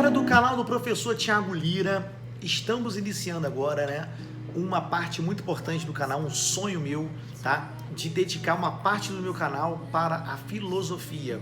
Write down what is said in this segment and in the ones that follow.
Galera do canal do Professor Thiago Lira, estamos iniciando agora, né, uma parte muito importante do canal, um sonho meu, tá? De dedicar uma parte do meu canal para a filosofia.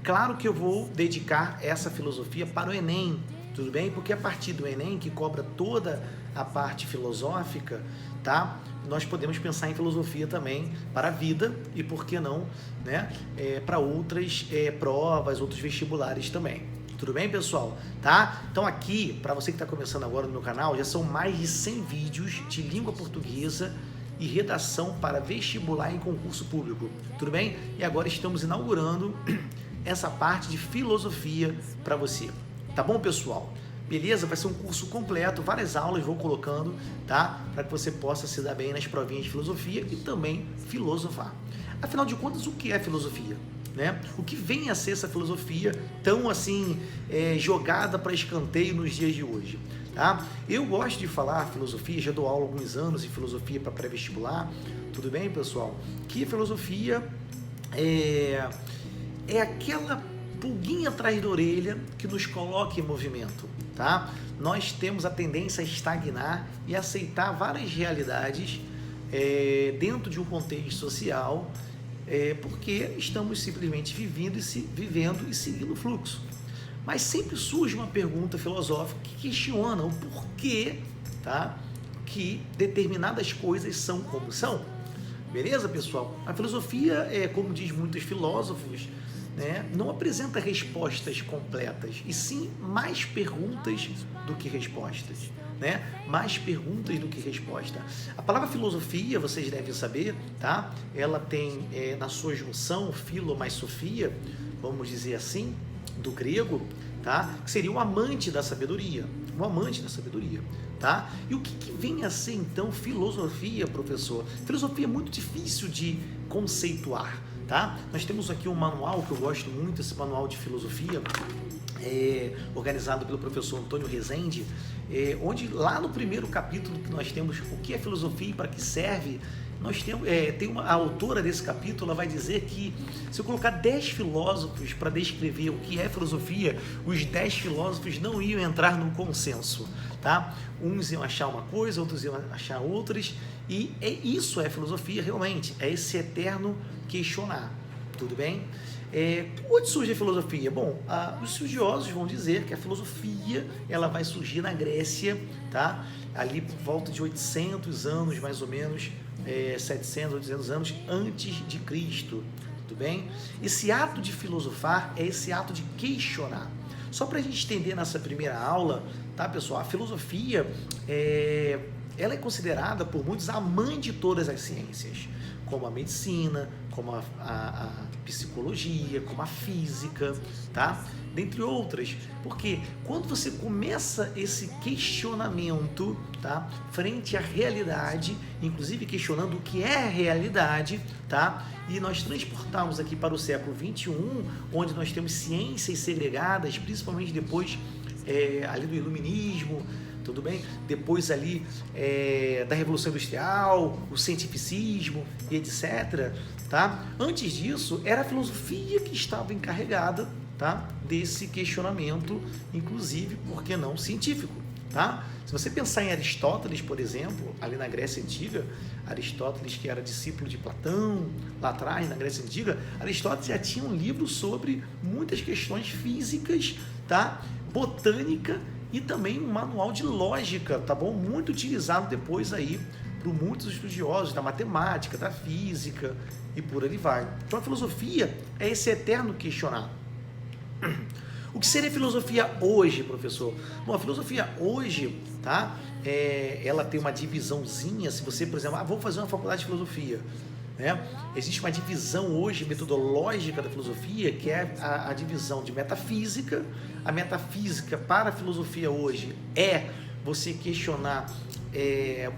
Claro que eu vou dedicar essa filosofia para o Enem, tudo bem? Porque a partir do Enem, que cobra toda a parte filosófica, tá? Nós podemos pensar em filosofia também para a vida e, por que não, né, para outras provas, outros vestibulares também. Tudo bem, pessoal? Tá? Então aqui, para você que está começando agora no meu canal, já são mais de 100 vídeos de língua portuguesa e redação para vestibular em concurso público. Tudo bem? E agora estamos inaugurando essa parte de filosofia para você. Tá bom, pessoal? Beleza? Vai ser um curso completo, várias aulas vou colocando, tá? Para que você possa se dar bem nas provinhas de filosofia e também filosofar. Afinal de contas, o que é filosofia? Né? O que vem a ser essa filosofia tão assim jogada para escanteio nos dias de hoje? Tá? Eu gosto de falar filosofia, já dou aula há alguns anos em filosofia para pré-vestibular, tudo bem, pessoal? Que filosofia é aquela pulguinha atrás da orelha que nos coloca em movimento, tá? Nós temos a tendência a estagnar e aceitar várias realidades dentro de um contexto social, porque estamos simplesmente vivendo e seguindo o fluxo. Mas sempre surge uma pergunta filosófica que questiona o porquê, tá, que determinadas coisas são como são. Beleza, pessoal? A filosofia, como diz muitos filósofos, né, não apresenta respostas completas, e sim mais perguntas do que respostas. Né? Mais perguntas do que resposta. A palavra filosofia, vocês devem saber, tá? Ela tem na sua junção filo mais sofia, vamos dizer assim, do grego, tá? Que seria um amante da sabedoria, um amante da sabedoria, tá? E o que vem a ser então filosofia, professor? Filosofia é muito difícil de conceituar, tá? Nós temos aqui um manual que eu gosto muito, esse manual de filosofia, organizado pelo professor Antônio Rezende, onde lá no primeiro capítulo que nós temos o que é filosofia e para que serve, nós temos, a autora desse capítulo, ela vai dizer que se eu colocar 10 filósofos para descrever o que é filosofia, os 10 filósofos não iam entrar num consenso, tá? Uns iam achar uma coisa, outros iam achar outras, e isso é filosofia realmente, é esse eterno questionar, tudo bem? Onde surge a filosofia? Bom, os estudiosos vão dizer que a filosofia ela vai surgir na Grécia, tá? Ali por volta de 800 anos, mais ou menos, 700, 800 anos antes de Cristo, tudo bem? Esse ato de filosofar é esse ato de questionar. Só para a gente entender nessa primeira aula, tá, pessoal? A filosofia, ela é considerada por muitos a mãe de todas as ciências, como a medicina, como a psicologia, como a física, tá? Dentre outras. Porque quando você começa esse questionamento, tá, frente à realidade, inclusive questionando o que é a realidade, tá? E nós transportamos aqui para o século XXI, onde nós temos ciências segregadas, principalmente depois ali do iluminismo, tudo bem? Depois ali da Revolução Industrial, o cientificismo e etc. Tá? Antes disso, era a filosofia que estava encarregada, tá, desse questionamento, inclusive, por que não, científico. Tá? Se você pensar em Aristóteles, por exemplo, ali na Grécia Antiga, Aristóteles, que era discípulo de Platão, lá atrás, na Grécia Antiga, Aristóteles já tinha um livro sobre muitas questões físicas, tá, botânica, e também um manual de lógica, tá bom? Muito utilizado depois aí por muitos estudiosos da matemática, da física e por aí vai. Então a filosofia é esse eterno questionar. O que seria filosofia hoje, professor? Bom, a filosofia hoje, tá? Ela tem uma divisãozinha, se você, por exemplo, vou fazer uma faculdade de filosofia, né? Existe uma divisão hoje metodológica da filosofia, que é a divisão de metafísica. A metafísica para a filosofia hoje é você questionar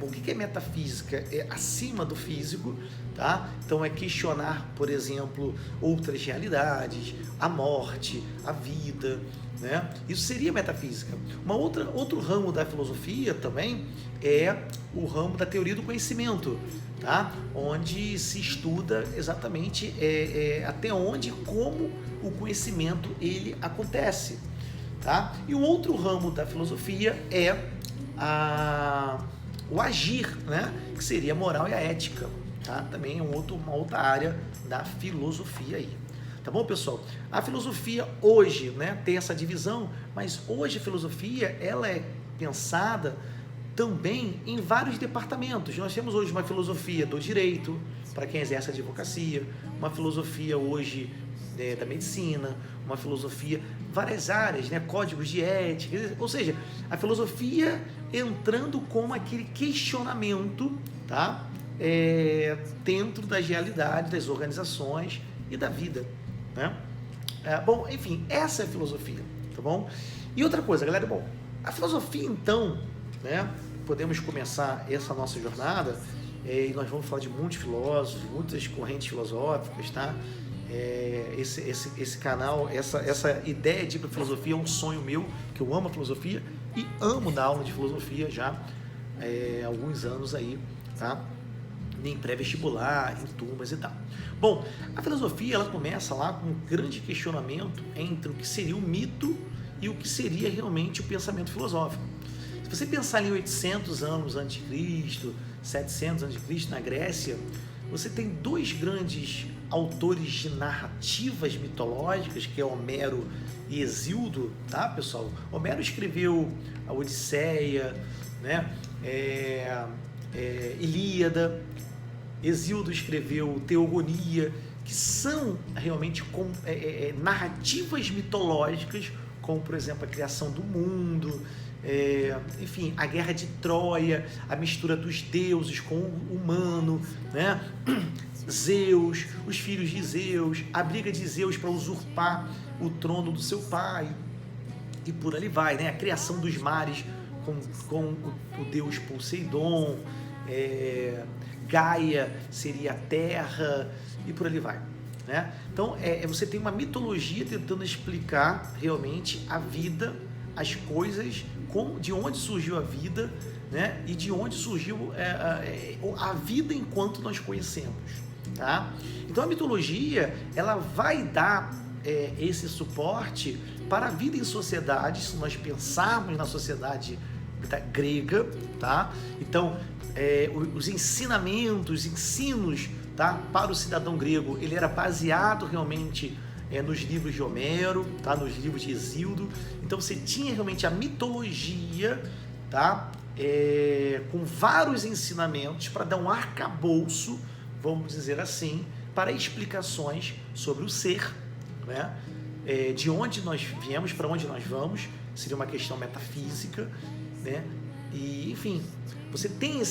o que é metafísica, acima do físico, tá? Então é questionar, por exemplo, outras realidades, a morte, a vida, né? Isso seria metafísica. Outro ramo da filosofia também é o ramo da teoria do conhecimento, tá? Onde se estuda exatamente até onde e como o conhecimento ele acontece. tá? E o outro ramo da filosofia é o agir, né? Que seria a moral e a ética, tá? Também é uma outra área da filosofia aí. Tá bom, pessoal? A filosofia hoje, né, tem essa divisão, mas hoje a filosofia, ela é pensada também em vários departamentos. Nós temos hoje uma filosofia do direito, para quem exerce a advocacia, uma filosofia hoje da medicina, uma filosofia, várias áreas, né, códigos de ética, ou seja, a filosofia entrando como aquele questionamento, tá? Dentro das realidades, das organizações e da vida, né? Bom, enfim, essa é a filosofia, tá bom? E outra coisa, galera, bom, a filosofia então, né, podemos começar essa nossa jornada e nós vamos falar de muitos filósofos, muitas correntes filosóficas, tá? Esse canal, essa ideia de ir para filosofia é um sonho meu, que eu amo a filosofia e amo dar aula de filosofia já há alguns anos aí, tá? Em pré-vestibular, em turmas e tal. Bom, a filosofia ela começa lá com um grande questionamento entre o que seria o mito e o que seria realmente o pensamento filosófico. Se você pensar em 800 anos antes de Cristo, 700 antes de Cristo na Grécia, você tem dois grandes autores de narrativas mitológicas, que é Homero e Hesíodo, tá, pessoal? Homero escreveu a Odisseia, né? Ilíada. Hesíodo escreveu Teogonia, que são realmente narrativas mitológicas, como, por exemplo, a criação do mundo, enfim, a guerra de Troia, a mistura dos deuses com o humano, né? Zeus, os filhos de Zeus, a briga de Zeus para usurpar o trono do seu pai, e por ali vai, né? A criação dos mares com o deus Poseidon, Gaia seria a terra, e por ali vai, né? Então, você tem uma mitologia tentando explicar realmente a vida, as coisas, de onde surgiu a vida, né? E de onde surgiu a vida enquanto nós conhecemos, tá? Então, a mitologia, ela vai dar esse suporte para a vida em sociedade, se nós pensarmos na sociedade grega, tá? Então, os ensinos, tá, para o cidadão grego, ele era baseado realmente nos livros de Homero, tá, nos livros de Hesíodo. Então você tinha realmente a mitologia, tá, com vários ensinamentos para dar um arcabouço, vamos dizer assim, para explicações sobre o ser, né, de onde nós viemos, para onde nós vamos, seria uma questão metafísica, né? E, enfim, você tem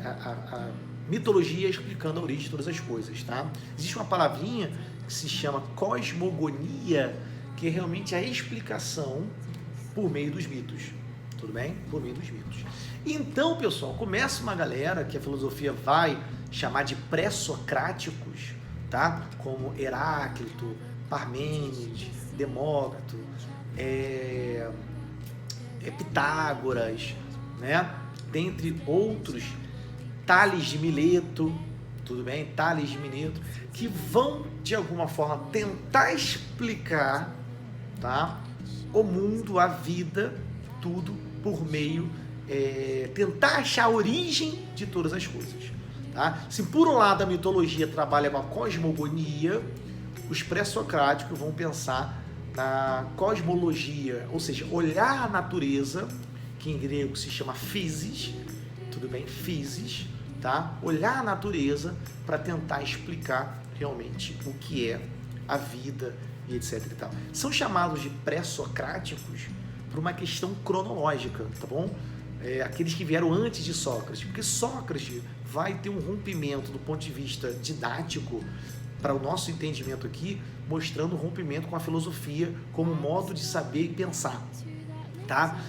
a mitologia explicando a origem de todas as coisas, tá? Existe uma palavrinha que se chama cosmogonia, que é realmente a explicação por meio dos mitos, tudo bem? Por meio dos mitos. Então, pessoal, começa uma galera que a filosofia vai chamar de pré-socráticos, tá? Como Heráclito, Parmênides, Demócrito, Pitágoras, né? Dentre outros, Tales de Mileto, tudo bem? Tales de Mileto, que vão, de alguma forma, tentar explicar, tá, o mundo, a vida, tudo, por meio, tentar achar a origem de todas as coisas, tá? Se por um lado a mitologia trabalha com a cosmogonia, os pré-socráticos vão pensar na cosmologia, ou seja, olhar a natureza, que em grego se chama physis, tudo bem? Physis, tá? Olhar a natureza para tentar explicar realmente o que é a vida e etc e tal. São chamados de pré-socráticos por uma questão cronológica, tá bom? Aqueles que vieram antes de Sócrates, porque Sócrates vai ter um rompimento do ponto de vista didático para o nosso entendimento aqui, mostrando o rompimento com a filosofia como modo de saber e pensar, tá?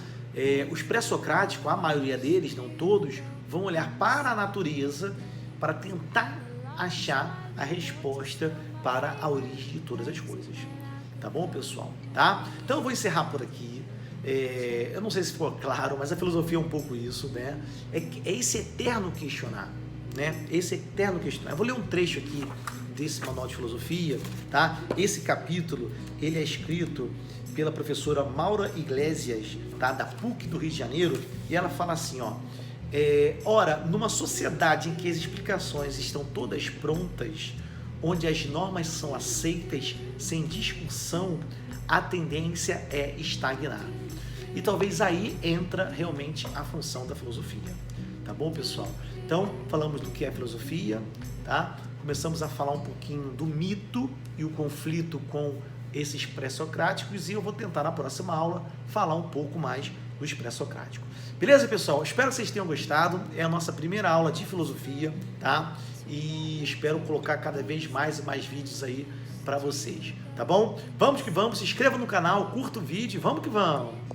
Os pré-socráticos, a maioria deles, não todos, vão olhar para a natureza para tentar achar a resposta para a origem de todas as coisas. Tá bom, pessoal? Tá? Então eu vou encerrar por aqui. Eu não sei se ficou claro, mas a filosofia é um pouco isso, né? É esse eterno questionar, né? Esse eterno questionar. Eu vou ler um trecho aqui desse manual de filosofia, tá? Esse capítulo, ele é escrito pela professora Maura Iglesias, tá? Da PUC do Rio de Janeiro, e ela fala assim, ó, ora, numa sociedade em que as explicações estão todas prontas, onde as normas são aceitas sem discussão, a tendência é estagnar. E talvez aí entra realmente a função da filosofia. Tá bom, pessoal? Então, falamos do que é filosofia, tá? Começamos a falar um pouquinho do mito e o conflito com esses pré-socráticos, e eu vou tentar na próxima aula falar um pouco mais do pré-socrático. Beleza, pessoal? Espero que vocês tenham gostado. É a nossa primeira aula de filosofia, tá? E espero colocar cada vez mais e mais vídeos aí para vocês, tá bom? Vamos que vamos, se inscreva no canal, curta o vídeo, vamos que vamos!